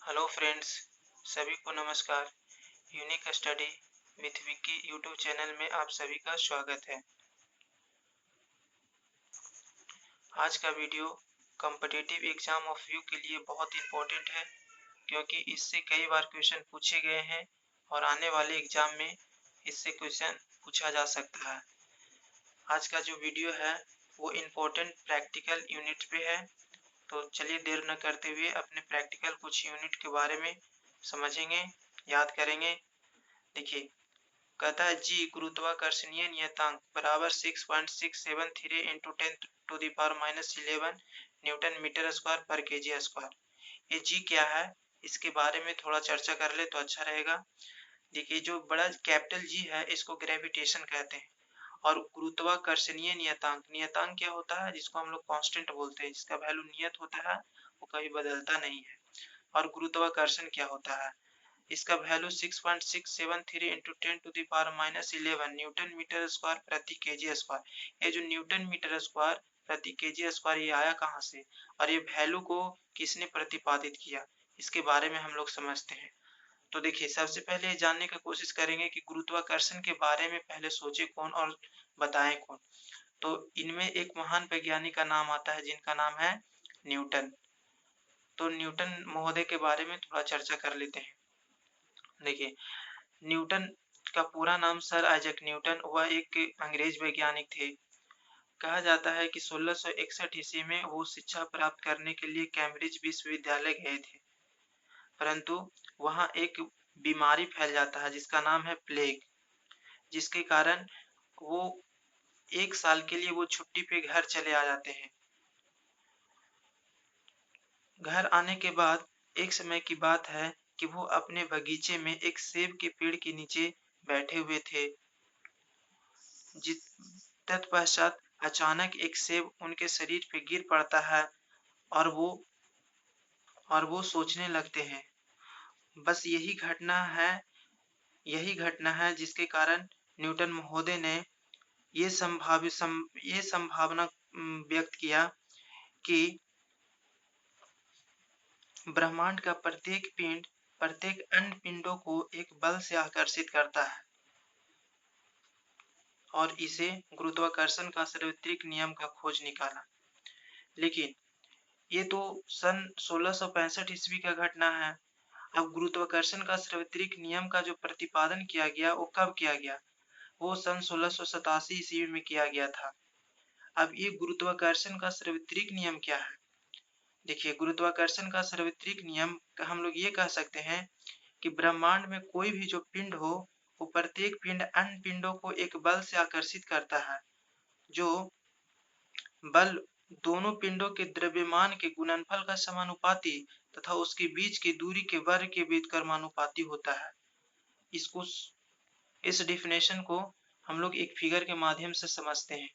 Hello friends, सभी को नमस्कार। Unique study with Vicky YouTube channel में आप सभी का स्वागत है। आज का video competitive exam of view के लिए बहुत इम्पोर्टेंट है, क्योंकि इससे कई बार क्वेश्चन पूछे गए हैं और आने वाले एग्जाम में इससे क्वेश्चन पूछा जा सकता है। आज का जो वीडियो है वो इम्पोर्टेंट प्रैक्टिकल यूनिट पे है, तो चलिए देर न करते हुए अपने प्रैक्टिकल कुछ यूनिट के बारे में समझेंगे, याद करेंगे। देखिए, कहता है जी गुरुत्वाकर्षणीय नियतांक बराबर 6.673 इंटू 10⁻⁻11 न्यूटन मीटर स्क्वायर पर केजी स्क्वायर। ये जी क्या है, इसके बारे में थोड़ा चर्चा कर ले तो अच्छा रहेगा। देखिए, जो बड़ा कैपिटल जी है इसको ग्रेविटेशन कहते हैं, और गुरुत्वाकर्षणीय नियतांक नियतांक क्या होता है, जिसको हम लोग कांस्टेंट बोलते हैं, जिसका वैल्यू नियत होता है, वो कभी बदलता नहीं है। और गुरुत्वाकर्षण क्या होता है, इसका value 6.673 into 10⁻⁻11 newton metre square प्रति केजी स्क्वायर। ये जो न्यूटन मीटर स्क्वायर प्रति केजी स्क्वायर ये आया कहाँ से, और ये वैल्यू को किसने प्रतिपादित किया, इसके बारे में हम लोग समझते हैं। तो देखिए, सबसे पहले जानने की कोशिश करेंगे कि गुरुत्वाकर्षण के बारे में पहले सोचे कौन और बताए कौन। तो इनमें एक महान वैज्ञानिक का नाम आता है जिनका नाम है न्यूटन। तो न्यूटन महोदय के बारे में थोड़ा चर्चा कर लेते हैं। देखिए, न्यूटन का पूरा नाम सर आइजैक न्यूटन, वह एक अंग्रेज वैज्ञानिक थे। कहा जाता है कि 1661 ईस्वी में वो शिक्षा प्राप्त करने के लिए कैम्ब्रिज विश्वविद्यालय गए थे, परंतु वहां एक बीमारी फैल जाता है जिसका नाम है प्लेग, जिसके कारण वो एक साल के लिए वो छुट्टी पे घर चले आ जाते हैं। घर आने के बाद एक समय की बात है कि वो अपने बगीचे में एक सेब के पेड़ के नीचे बैठे हुए थे। तत्पश्चात अचानक एक सेब उनके शरीर पे गिर पड़ता है और वो सोचने लगते हैं। बस यही घटना है जिसके कारण न्यूटन महोदय ने ये संभावना व्यक्त किया कि ब्रह्मांड का प्रत्येक पिंड प्रत्येक अन्य पिंडों को एक बल से आकर्षित करता है, और इसे गुरुत्वाकर्षण का सार्वत्रिक नियम का खोज निकाला। लेकिन ये तो सन 1665 ईस्वी का घटना है। अब गुरुत्वाकर्षण का सार्वत्रिक नियम का जो प्रतिपादन किया गया वो कब किया गया, वो सन 1687 ईस्वी में किया गया था। अब ये गुरुत्वाकर्षण का सार्वत्रिक नियम क्या है। देखिए, गुरुत्वाकर्षण का सार्वत्रिक नियम हम लोग ये कह सकते हैं कि ब्रह्मांड में कोई भी जो पिंड हो वो प्रत्येक पिंड अन्य पिंडों को एक बल से आकर्षित करता है, जो बल दोनों पिंडों के द्रव्यमान के गुणनफल का समानुपाती तथा उसके बीच की दूरी के वर्ग के बीच कर्मानुपाती होता है। इसको इस डेफिनेशन को हम लोग एक फिगर के माध्यम से समझते हैं।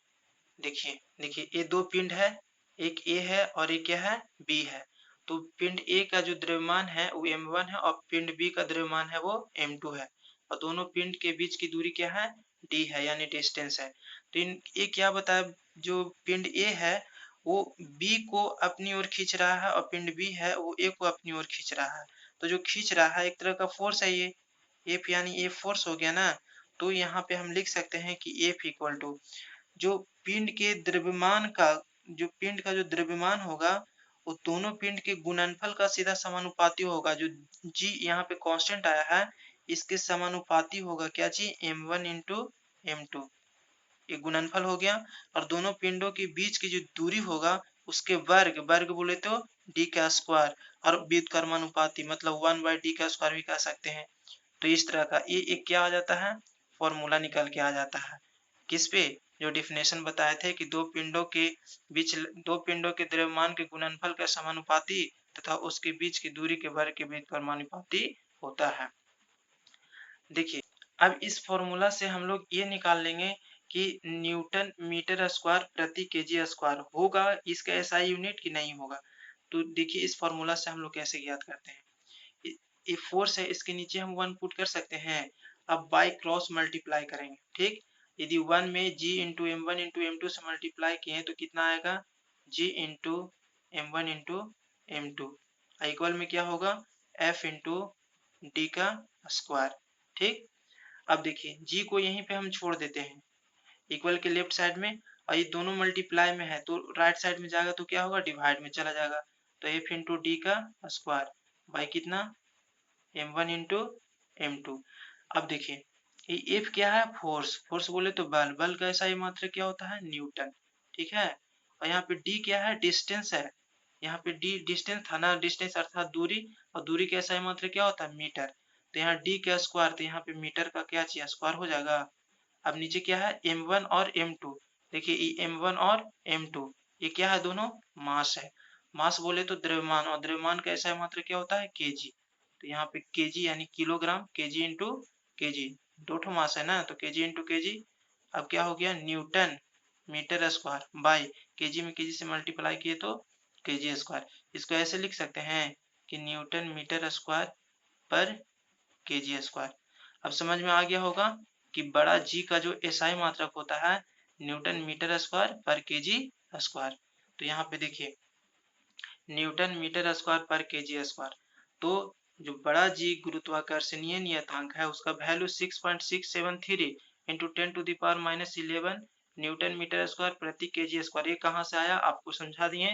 देखिए देखिए, ये दो पिंड है, एक ए है और एक क्या है, बी है। तो पिंड ए का जो द्रव्यमान है वो m1 है और पिंड बी का द्रव्यमान है वो m2 है, और दोनों पिंड के बीच की दूरी क्या है, d है, यानी डिस्टेंस है। तो ये क्या बताया, जो पिंड ए है वो बी को अपनी ओर खींच रहा है और पिंड बी है वो ए को अपनी ओर खींच रहा है। तो जो खींच रहा है एक तरह का फोर्स है, ये एफ यानी ए फोर्स हो गया ना। तो यहाँ पे हम लिख सकते हैं कि एफ इक्वल टू जो पिंड का जो द्रव्यमान होगा वो दोनों पिंड के गुणनफल का सीधा समानुपाती होगा। जो जी यहाँ पे कांस्टेंट आया है इसके समानुपाती होगा क्या जी, m1 इंटू m2, ये गुणनफल हो गया। और दोनों पिंडों के बीच की जो दूरी होगा उसके वर्ग वर्ग बोले तो d का स्क्वायर, और व्युत्क्रमानुपाती मतलब 1/d का स्क्वायर भी कह सकते हैं। तो इस तरह का ये एक क्या आ जाता है, फॉर्मूला निकल के आ जाता है। किस पे, जो डिफिनेशन बताए थे कि दो पिंडों के द्रव्यमान के गुणनफल का समानुपाती तथा उसके बीच की दूरी के वर्ग के बीच कर्मानुपाती होता है। देखिए, अब इस फॉर्मूला से हम लोग ये निकाल लेंगे कि न्यूटन मीटर स्क्वायर प्रति केजी स्क्वायर होगा इसका एसआई यूनिट कि नहीं होगा। तो देखिए, इस फॉर्मूला से हम लोग कैसे ज्ञात करते हैं। ये फोर्स है, इसके नीचे हम 1 पुट कर सकते हैं। अब बाय क्रॉस मल्टीप्लाई करेंगे, ठीक। यदि 1 में g into m1 into m2 से मल्टीप्लाई किए तो कितना आएगा, g into m1 into m2 equal में क्या होगा, F इंटू डी का स्क्वायर। ठीक, अब देखिए G को यहीं पे हम छोड़ देते हैं इक्वल के लेफ्ट साइड में, और ये दोनों मल्टीप्लाई में है तो राइट साइड में जाएगा तो क्या होगा, डिवाइड में चला जाएगा। तो F इंटू डी का स्क्वायर बाई कितना, m1 इंटू m2। अब देखिए ये F क्या है, फोर्स, फोर्स बोले तो बल, बल का ऐसा ही मात्रा क्या होता है, न्यूटन। ठीक है, और यहाँ पे D क्या है, डिस्टेंस है, यहाँ पे D डिस्टेंस था ना, डिस्टेंस अर्थात दूरी, और दूरी का ऐसा ही मात्रा क्या होता है, मीटर। तो यहाँ D का स्क्वायर, तो यहाँ पे मीटर का क्या चाहिए, स्क्वायर हो जाएगा। अब नीचे क्या है, m1 और m2। देखिए ये m1 और m2 ये क्या है, दोनों मास है। मास बोले तो द्रव्यमान, और द्रव्यमान का ऐसा मात्रा क्या होता है, kg। तो यहाँ पे kg यानी किलोग्राम, kg इंटू kg, दो ठो मास है ना, तो kg इंटू kg। अब क्या हो गया, newton metre square by kg में kg से मल्टीप्लाई किए तो kg स्क्वायर। इसको ऐसे लिख सकते हैं कि न्यूटन मीटर स्क्वायर पर kg स्क्वायर। अब समझ में आ गया होगा कि बड़ा G का जो SI मात्रक होता है न्यूटन मीटर स्क्वायर पर kg स्क्वायर। तो यहाँ पे देखिए न्यूटन मीटर स्क्वायर पर kg स्क्वायर, तो जो बड़ा G गुरुत्वाकर्षणीय नियतांक है उसका value 6.673 into 10⁻11 newton metre square प्रति kg स्क्वायर। ये कहाँ से आया आपको समझा दिए,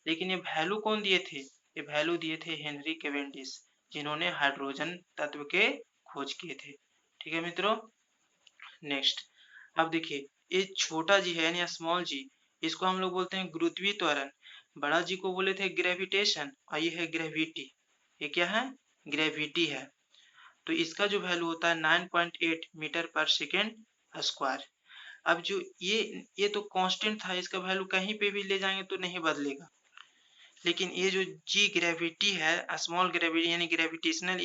लेकिन ये वैल्यू कौन दिए थे, ये वैल्यू दिए थे हेनरी कैवेंडिश, जिन्होंने हाइड्रोजन तत्व के खोज किए थे। ठीक है मित्रों, नेक्स्ट अब देखिए ये छोटा जी है यानी स्मॉल जी, इसको हम लोग बोलते हैं गुरुत्वीय त्वरण। बड़ा जी को बोले थे ग्रेविटेशन, और ये है ग्रेविटी। ये क्या है, ग्रेविटी है। तो इसका जो वैल्यू होता है 9.8 मीटर पर सेकेंड स्क्वायर। अब जो ये तो कांस्टेंट था, इसका वैल्यू कहीं पे भी ले जाएंगे तो नहीं बदलेगा, लेकिन ये जो जी ग्रेविटी है, स्मॉल ग्रेविटी यानी ग्रेविटेशनल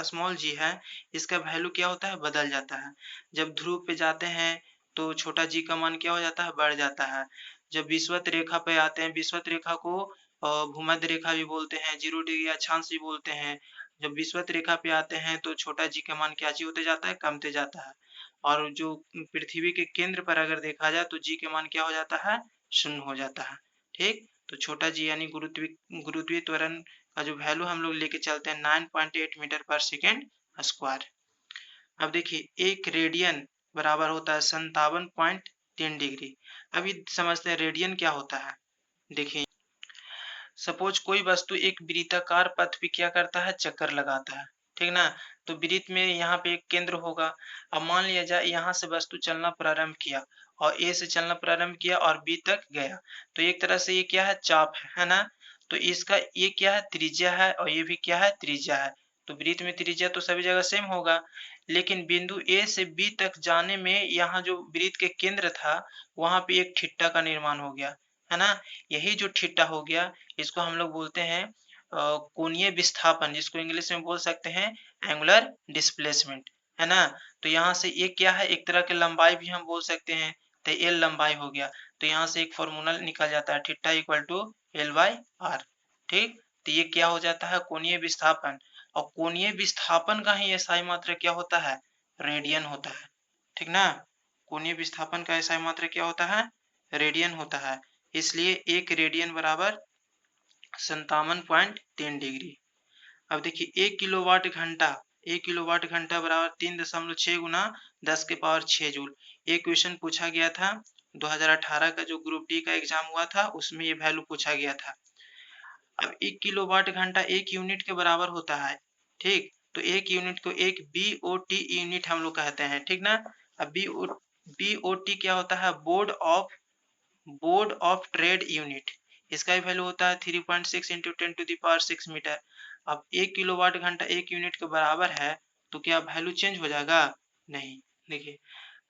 स्मॉल जी है, इसका वैल्यू क्या होता है, बदल जाता है। जब ध्रुव पे जाते हैं तो छोटा जी का मान क्या हो जाता है, बढ़ जाता है। जब विषुवत रेखा पे आते हैं, विषुवत रेखा को भूमध्य रेखा भी बोलते हैं, 0 डिग्री अक्षांश भी बोलते हैं। जब विषुवत रेखा पे आते हैं तो छोटा जी का मान क्या जी होते जाता है, कमते जाता है। और जो पृथ्वी के केंद्र पर अगर देखा जाए तो जी के मान क्या हो जाता है, शून्य हो जाता है। ठीक, तो छोटा जी यानी गुरुत्वीय त्वरण का जो वैल्यू हम लोग लेके चलते हैं 9.8 मीटर पर सेकेंड स्क्वायर। अब देखिए एक रेडियन बराबर होता है 57.3 डिग्री। अभी समझते हैं रेडियन क्या होता है। देखिए सपोज कोई वस्तु एक वृत्ताकार पथ पे क्या करता है, चक्कर लगाता है, ठीक ना। तो वृत्त में यहाँ पे एक केंद्र होगा। अब मान लिया जाए यहाँ से वस्तु चलना प्रारंभ किया, और ए से चलना प्रारंभ किया और बी तक गया, तो एक तरह से ये क्या है, चाप है ना। तो इसका ये क्या है, त्रिज्या है, और ये भी क्या है, त्रिज्या है। तो वृत्त में त्रिज्या तो सभी जगह सेम होगा, लेकिन बिंदु ए से बी तक जाने में यहाँ जो वृत्त के केंद्र था वहां पे एक ठिट्टा का निर्माण हो गया, है ना। यही जो ठिट्टा हो गया इसको हम लोग बोलते हैं कोणीय विस्थापन, जिसको इंग्लिश में बोल सकते हैं एंगुलर डिस्प्लेसमेंट, है ना। तो यहाँ से ये क्या है, एक तरह की लंबाई भी हम बोल सकते हैं, तो एल लंबाई हो गया। तो यहाँ से एक फॉर्मूला निकल जाता है theta equal to L by R. ठीक, तो ये क्या हो जाता है, कोणीय विस्थापन। और कोणीय विस्थापन का ही एसआई मात्रा क्या होता है, रेडियन होता है। ठीक ना, कोणीय विस्थापन का एसआई मात्रा क्या होता है, रेडियन होता है। इसलिए एक रेडियन बराबर 57.3 डिग्री। अब देखिए 1 किलोवाट घंटा बराबर 3.6 गुना 10⁻6 जूल। ये क्वेश्चन पूछा गया था 2018 का जो ग्रुप डी का एग्जाम हुआ था, उसमें ये वैल्यू पूछा गया था। अब 1 किलोवाट घंटा 1 यूनिट के बराबर होता है। ठीक, तो 1 यूनिट को एक BOT यूनिट हम लोग कहते हैं, ठीक ना। अब BOT क्या होता है, बोर्ड ऑफ ट्रेड यूनिट। इसका भी वैल्यू होता है 3.6 इंटू 10⁻6 मीटर। अब 1 किलोवाट घंटा 1 यूनिट के बराबर है, तो क्या वैल्यू चेंज हो जाएगा, नहीं। देखिए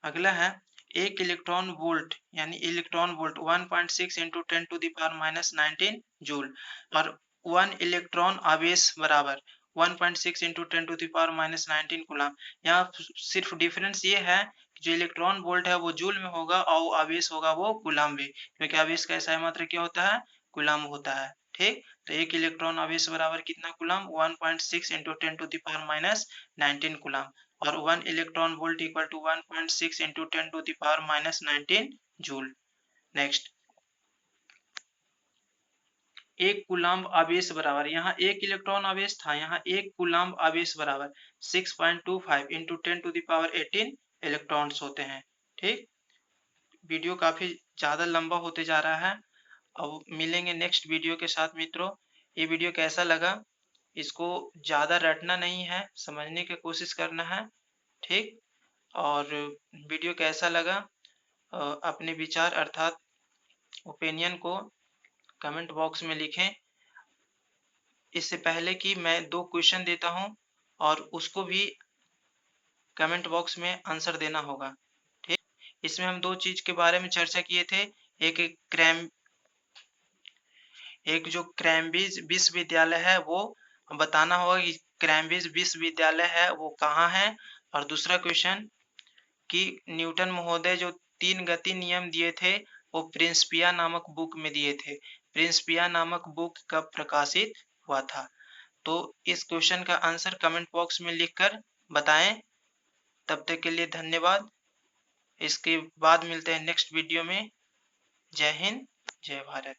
अगला है एक इलेक्ट्रॉन वोल्ट, यानी इलेक्ट्रॉन वोल्ट 1.6 इंटू 10⁻19 जूल, और 1 इलेक्ट्रॉन आवेश बराबर 1.6 इंटू 10⁻19 कूलम। यहाँ सिर्फ डिफरेंस ये है कि जो इलेक्ट्रॉन वोल्ट है वो जूल में होगा, और आवेश होगा वो कूलम में, क्योंकि आवेश का ऐसा मात्रा क्या होता है, कूलम होता है। ठीक, तो एक इलेक्ट्रॉन आवेश बराबर कितना कूलम, 1.6 इंटू 10⁻19 कूलम, और 1 electron volt equal to 1.6 into 10⁻19 joule. Next एक कूलम्ब आवेश बराबर, यहाँ एक इलेक्ट्रॉन आवेश था, यहाँ एक कूलम्ब आवेश बराबर 6.25 इंटू 10⁻18 इलेक्ट्रॉन्स होते हैं। ठीक, वीडियो काफी ज्यादा लंबा होते जा रहा है। अब मिलेंगे नेक्स्ट वीडियो के साथ मित्रों। ये वीडियो कैसा लगा, इसको ज्यादा रटना नहीं है, समझने की कोशिश करना है। ठीक, और वीडियो कैसा लगा अपने विचार अर्थात ओपिनियन को कमेंट बॉक्स में लिखें। इससे पहले कि मैं 2 क्वेश्चन देता हूं और उसको भी कमेंट बॉक्स में आंसर देना होगा। ठीक, इसमें हम 2 चीज के बारे में चर्चा किए थे। एक जो कैम्ब्रिज विश्वविद्यालय है वो बताना होगा कि कैम्ब्रिज विश्वविद्यालय है वो कहाँ है, और दूसरा क्वेश्चन कि न्यूटन महोदय जो 3 गति नियम दिए थे वो प्रिंसिपिया नामक बुक में दिए थे। प्रिंसिपिया नामक बुक कब प्रकाशित हुआ था? तो इस क्वेश्चन का आंसर कमेंट बॉक्स में लिखकर बताएं। तब तक के लिए धन्यवाद। इसके बाद मिलते हैं नेक्स्ट वीडियो में। जय हिंद, जय भारत।